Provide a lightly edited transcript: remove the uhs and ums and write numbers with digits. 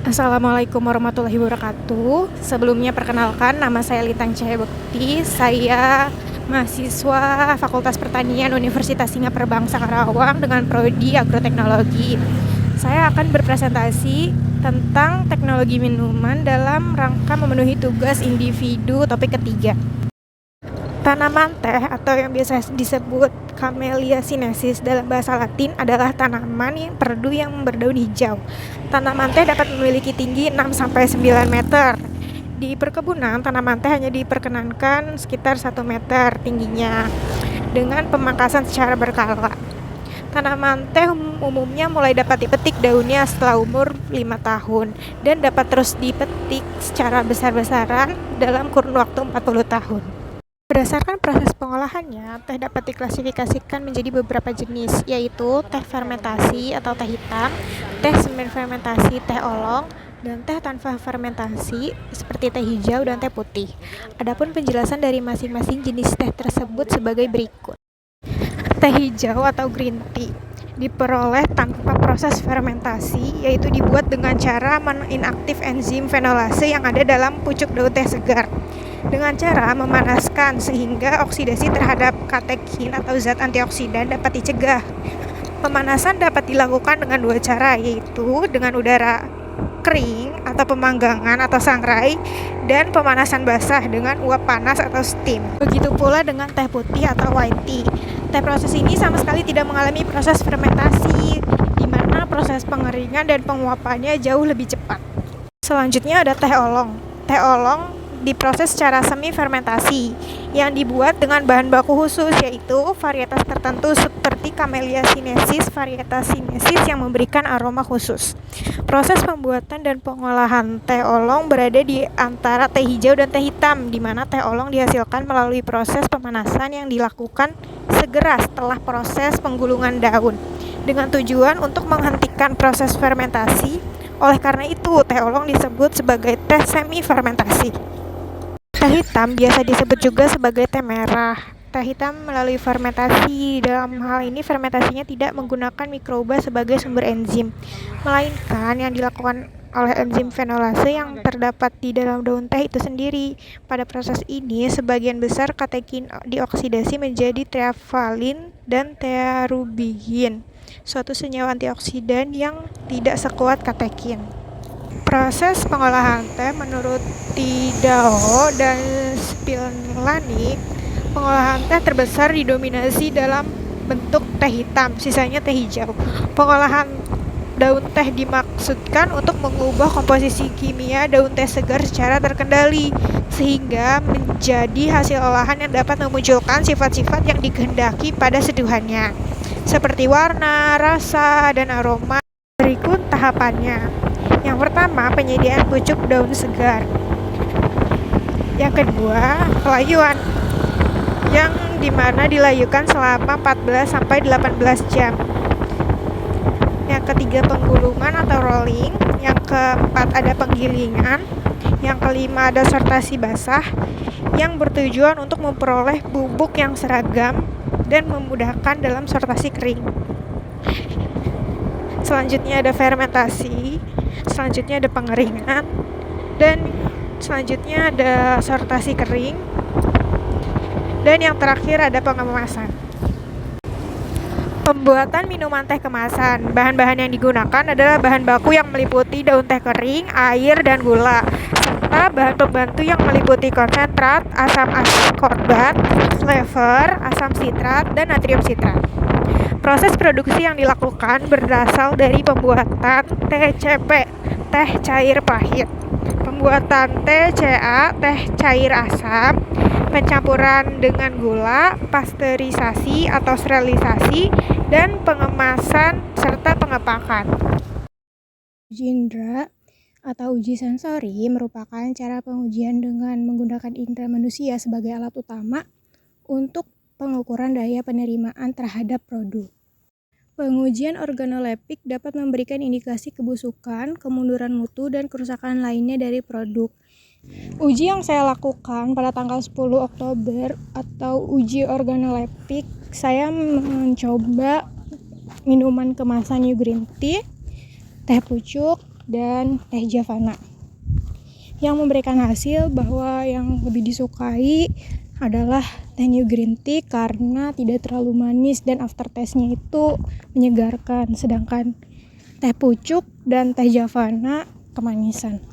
Assalamualaikum warahmatullahi wabarakatuh. Sebelumnya perkenalkan, nama saya Litang Cahaya Bekti. Saya mahasiswa Fakultas Pertanian Universitas Singapura Bangsa Karawang dengan prodi Agroteknologi. Saya akan berpresentasi tentang teknologi minuman dalam rangka memenuhi tugas individu topik ketiga. Tanaman teh atau yang biasa disebut Camellia sinensis dalam bahasa Latin adalah tanaman yang perdu yang berdaun hijau. Tanaman teh dapat memiliki tinggi 6-9 meter. Di perkebunan, tanaman teh hanya diperkenankan sekitar 1 meter tingginya dengan pemangkasan secara berkala. Tanaman teh umumnya mulai dapat dipetik daunnya setelah umur 5 tahun dan dapat terus dipetik secara besar-besaran dalam kurun waktu 40 tahun. Berdasarkan proses pengolahannya, teh dapat diklasifikasikan menjadi beberapa jenis, yaitu teh fermentasi atau teh hitam, teh semi fermentasi, teh olong, dan teh tanpa fermentasi seperti teh hijau dan teh putih. Adapun penjelasan dari masing-masing jenis teh tersebut sebagai berikut. Teh hijau atau green tea diperoleh tanpa proses fermentasi, yaitu dibuat dengan cara menginaktif enzim fenolase yang ada dalam pucuk daun teh segar dengan cara memanaskan sehingga oksidasi terhadap katekin atau zat antioksidan dapat dicegah. Pemanasan dapat dilakukan dengan dua cara, yaitu dengan udara kering atau pemanggangan atau sangrai dan pemanasan basah dengan uap panas atau steam. Begitu pula dengan teh putih atau white tea. Teh proses ini sama sekali tidak mengalami proses fermentasi, di mana proses pengeringan dan penguapannya jauh lebih cepat. Selanjutnya ada teh olong. Teh olong diproses secara semi fermentasi yang dibuat dengan bahan baku khusus, yaitu varietas tertentu seperti Camellia sinensis, varietas sinensis yang memberikan aroma khusus. Proses pembuatan dan pengolahan teh olong berada di antara teh hijau dan teh hitam, di mana teh olong dihasilkan melalui proses pemanasan yang dilakukan segera setelah proses penggulungan daun dengan tujuan untuk menghentikan proses fermentasi. Oleh karena itu, teh olong disebut sebagai teh semi fermentasi. Teh hitam biasa disebut juga sebagai teh merah. Teh hitam melalui fermentasi. Dalam hal ini fermentasinya tidak menggunakan mikroba sebagai sumber enzim, melainkan yang dilakukan oleh enzim fenolase yang terdapat di dalam daun teh itu sendiri. Pada proses ini, sebagian besar katekin dioksidasi menjadi teavalin dan tearubigin, suatu senyawa antioksidan yang tidak sekuat katekin. Proses pengolahan teh menurut Tidao dan Spillane, pengolahan teh terbesar didominasi dalam bentuk teh hitam, sisanya teh hijau. Pengolahan daun teh dimaksudkan untuk mengubah komposisi kimia daun teh segar secara terkendali, sehingga menjadi hasil olahan yang dapat memunculkan sifat-sifat yang dikehendaki pada seduhannya, seperti warna, rasa, dan aroma. Berikut tahapannya. Yang pertama, penyediaan pucuk daun segar. Yang kedua, pelayuan, yang dimana dilayukan selama 14-18 jam. Yang ketiga, penggulungan atau rolling. Yang keempat, ada penggilingan. Yang kelima, ada sortasi basah, yang bertujuan untuk memperoleh bubuk yang seragam dan memudahkan dalam sortasi kering. Selanjutnya ada fermentasi, selanjutnya ada pengeringan, dan selanjutnya ada sortasi kering, dan yang terakhir ada pengemasan. Pembuatan minuman teh kemasan. Bahan-bahan yang digunakan adalah bahan baku yang meliputi daun teh kering, air, dan gula, serta bahan pembantu yang meliputi konsentrat, asam askorbat, flavor, asam sitrat, dan natrium sitrat. Proses produksi yang dilakukan berasal dari pembuatan TCP, teh cair pahit, pembuatan TCA, teh cair asam, pencampuran dengan gula, pasteurisasi atau sterilisasi, dan pengemasan serta pengepakan. Uji indera atau uji sensori merupakan cara pengujian dengan menggunakan indera manusia sebagai alat utama untuk pengukuran daya penerimaan terhadap produk. Pengujian organoleptik dapat memberikan indikasi kebusukan, kemunduran mutu, dan kerusakan lainnya dari produk. Uji yang saya lakukan pada tanggal 10 Oktober atau uji organoleptik, saya mencoba minuman kemasan New Green Tea, teh pucuk, dan teh Javana. Yang memberikan hasil bahwa yang lebih disukai adalah teh New Green Tea karena tidak terlalu manis dan aftertaste-nya itu menyegarkan, sedangkan teh pucuk dan teh Javana kemanisan.